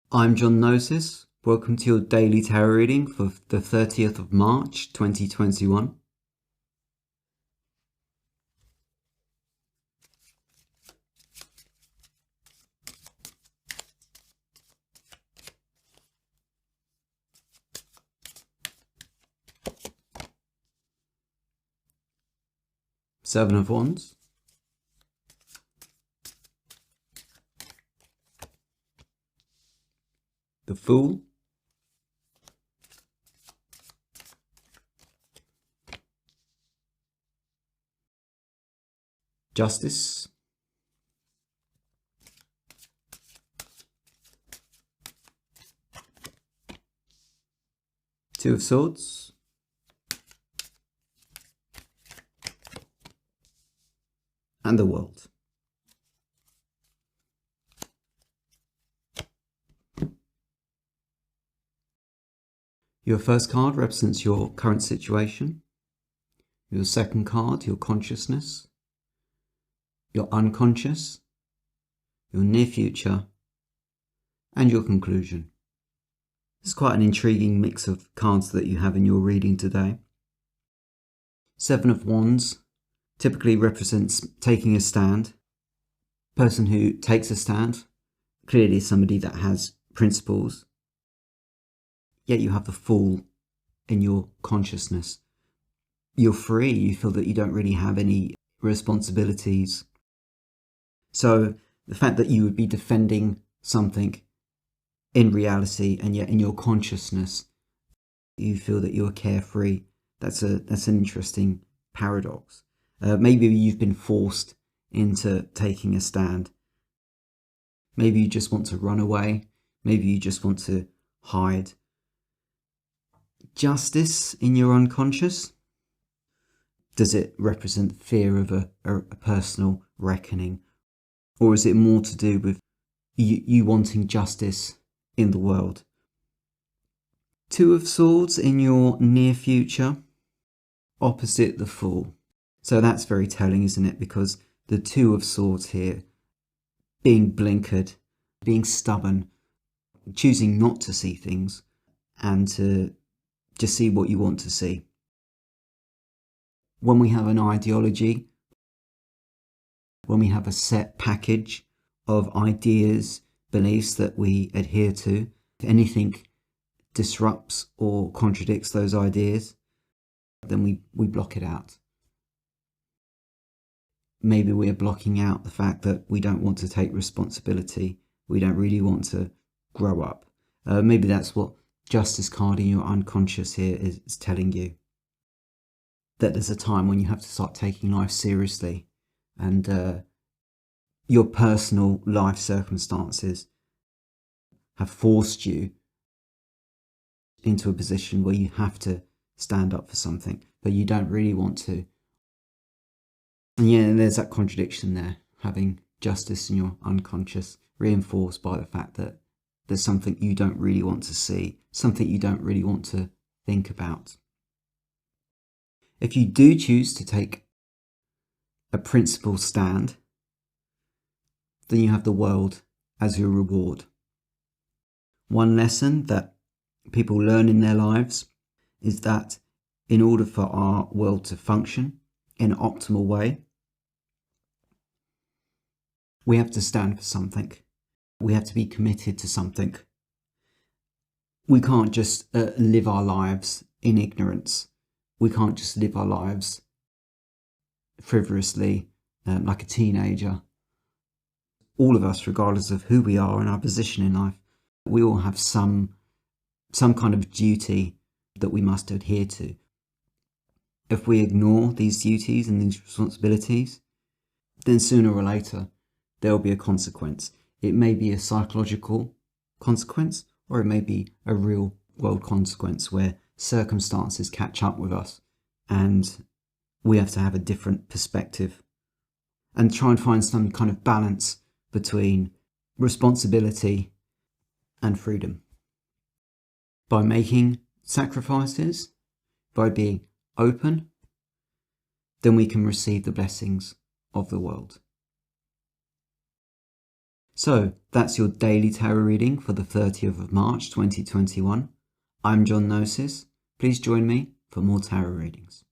I'm Gnosis. Welcome to your daily tarot reading for the 30th of March 2021. Seven of Wands. The Fool. Justice. Two of Swords. And the World. Your first card represents your current situation. Your second card, your consciousness. Your unconscious. Your near future. And your conclusion. It's quite an intriguing mix of cards that you have in your reading today. Seven of Wands typically represents taking a stand. Person who takes a stand, clearly somebody that has principles. Yet you have the Fool in your consciousness. You're free, you feel that you don't really have any responsibilities. So the fact that you would be defending something in reality and yet in your consciousness you feel that you're carefree, that's an interesting paradox. Maybe you've been forced into taking a stand. Maybe you just want to run away. Maybe you just want to hide. Justice in your unconscious? Does it represent fear of a personal reckoning? Or is it more to do with you wanting justice in the world? Two of Swords in your near future, opposite the Fool. So that's very telling, isn't it? Because the Two of Swords here, being blinkered, being stubborn, choosing not to see things and to just see what you want to see. When we have an ideology, when we have a set package of ideas, beliefs that we adhere to, if anything disrupts or contradicts those ideas, then we block it out. Maybe we're blocking out the fact that we don't want to take responsibility. We don't really want to grow up. Maybe that's what Justice card in your unconscious here is telling you. That there's a time when you have to start taking life seriously, and your personal life circumstances have forced you into a position where you have to stand up for something, but you don't really want to. And yeah, there's that contradiction there, having justice in your unconscious, reinforced by the fact that there's something you don't really want to see, something you don't really want to think about. If you do choose to take a principled stand, then you have the World as your reward. One lesson that people learn in their lives is that in order for our world to function in an optimal way, we have to stand for something. We have to be committed to something. We can't just live our lives in ignorance. We can't just live our lives frivolously like a teenager. All of us, regardless of who we are and our position in life, we all have some kind of duty that we must adhere to. If we ignore these duties and these responsibilities, then sooner or later there will be a consequence. It may be a psychological consequence, or it may be a real world consequence where circumstances catch up with us and we have to have a different perspective and try and find some kind of balance between responsibility and freedom. By making sacrifices, by being open, then we can receive the blessings of the world. So that's your daily tarot reading for the 30th of March 2021. I'm Gnosis. Please join me for more tarot readings.